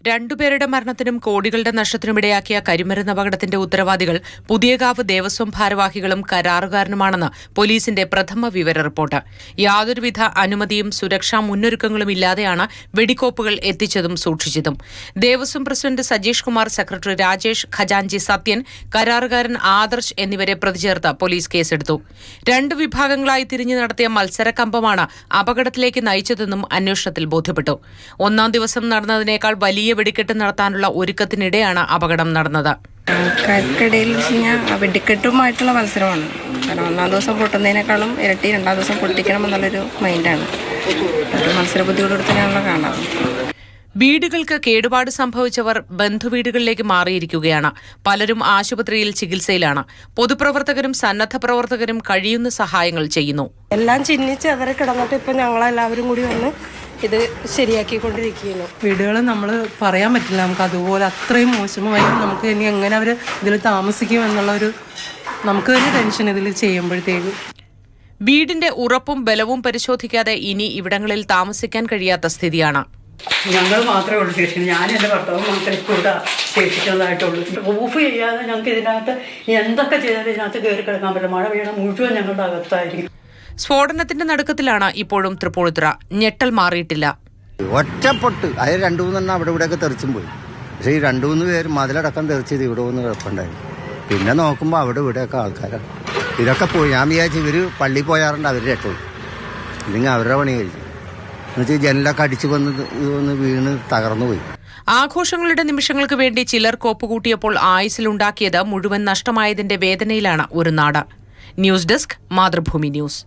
രണ്ടുപേരുടെ മരണത്തിനും കോടികളുടെ നഷ്ടത്തിനുമിടയാക്കിയ കരിമരുന്ന് അപകടത്തിന്റെ ഉത്തരവാദികൾ പുതിയകാവ് ദേവസ്വം ഭാരവാഹികളും കരാറുകാരനുമാണെന്ന് പോലീസിന്റെ പ്രഥമ വിവര റിപ്പോർട്ട്. യാതൊരുവിധ അനുമതിയും സുരക്ഷാ മുന്നൊരുക്കങ്ങളും ഇല്ലാതെയാണ് വെടിക്കോപ്പുകൾ എത്തിച്ചതും സൂക്ഷിച്ചതും. ദേവസ്വം പ്രസിഡന്റ് സജീഷ് കുമാർ, സെക്രട്ടറി രാജേഷ്, ഖജാൻജി സത്യൻ, കരാറുകാരൻ ആദർശ് എന്നിവരെ പ്രതിചേർത്ത് പോലീസ് കേസെടുത്തു. രണ്ട് വിഭാഗങ്ങളായി തിരിഞ്ഞു നടത്തിയ മത്സരകമ്പമാണ് അപകടത്തിലേക്ക് നയിച്ചതെന്നും അന്വേഷണത്തിൽ ബോധ്യപ്പെട്ടു. ഒന്നാം ദിവസം നടന്നതിനേക്കാൾ വലിയ വെടിക്കെട്ട് നടത്താനുള്ള ഒരുക്കത്തിനിടെയാണ് അപകടം നടന്നത്. ആൾക്കാർക്കിടയിൽ വെടിക്കെട്ടുമായിട്ടുള്ള മത്സരമാണ്. കാരണം ഒന്നാം ദിവസം പൊട്ടുന്നതിനേക്കാളും ഇരട്ടി രണ്ടാം ദിവസം പൊട്ടിക്കണം എന്നുള്ളൊരു മൈൻഡാണ്. അത് മത്സരബുദ്ധിയോടുകൂടി തന്നെയാണല്ലോ കാണാറ്. വീടുകൾക്ക് കേടുപാട് സംഭവിച്ചവർ ബന്ധുവീടുകളിലേക്ക് മാറിയിരിക്കുകയാണ്. പലരും ആശുപത്രിയിൽ ചികിത്സയിലാണ്. പൊതുപ്രവർത്തകരും സന്നദ്ധ പ്രവർത്തകരും കഴിയുന്ന സഹായങ്ങൾ ചെയ്യുന്നു. എല്ലാം ചിഹ്നിച്ച് അവരെ കിടന്നിട്ട് ഇപ്പം ഞങ്ങളെല്ലാവരും കൂടി വന്ന് ഇത് ശരിയാക്കിക്കൊണ്ടിരിക്കുന്നു. വീടുകൾ നമ്മൾ പറയാൻ പറ്റില്ല, നമുക്ക് അതുപോലെ അത്രയും മോശമായി. നമുക്ക് ഇനി എങ്ങനെ അവർ ഇതിൽ താമസിക്കും എന്നുള്ളൊരു നമുക്ക് തന്നെ ടെൻഷൻ ഇതിൽ ചെയ്യുമ്പോഴത്തേക്കും. വീടിന്റെ ഉറപ്പും ബലവും പരിശോധിക്കാതെ ഇനി ഇവിടങ്ങളിൽ താമസിക്കാൻ കഴിയാത്ത സ്ഥിതിയാണ്. ഞങ്ങൾ മാത്രമേ ഉള്ളൂ ശേഷിക്കുന്നത്. ഞാൻ എൻ്റെ ഭർത്താവ് മാത്രമേ ഇപ്പോൾ ഇവിടെ ശേഷിക്കുന്നതായിട്ടുള്ളൂ. ഓഫ് ചെയ്യാതെ ഞങ്ങൾക്ക് ഇതിനകത്ത് എന്തൊക്കെ ചെയ്താലും ഇതിനകത്ത് കയറി കിടക്കാൻ പറ്റില്ല. മഴ വീണാൽ മുഴുവൻ ഞങ്ങളുടെ അകത്തായിരിക്കും. സ്ഫോടനത്തിന്റെ നടുക്കത്തിലാണ് ഇപ്പോഴും തൃപ്പൂണിത്തുറ. ഞെട്ടൽ മാറിയിട്ടില്ല. ഒറ്റപ്പൊട്ട് അത് രണ്ടു മൂന്നെണ്ണം അവിടെ ഇവിടെയൊക്കെ തെറിച്ചും പോയി. പക്ഷേ ഈ രണ്ടു മൂന്ന് പേര് മതിലടക്കം തെറിച്ചത് ഇവിടെ ഒന്ന് കുഴപ്പമുണ്ടായിരുന്നു. പിന്നെ നോക്കുമ്പോൾ അവിടെ ഇവിടെയൊക്കെ ആൾക്കാരാണ്. ഇതൊക്കെ പോയി. ഞാൻ വിചാരിച്ചു ഇവർ പള്ളിയിൽ പോയാറുണ്ട്, അവർ രക്ഷപ്പെട്ടു. ഇല്ലെങ്കിൽ അവരുടെ പണി കഴിച്ചു. എന്നുവെച്ചാൽ ജനലൊക്കെ അടിച്ചു വന്ന് വീണ് തകർന്നു പോയി. ആഘോഷങ്ങളുടെ നിമിഷങ്ങൾക്ക് വേണ്ടി ചിലർ കോപ്പുകൂട്ടിയപ്പോൾ ആയുസ്സിലുണ്ടാക്കിയത് മുഴുവൻ നഷ്ടമായതിന്റെ വേദനയിലാണ് ഒരു നാട്. News desk, Mathrubhumi news.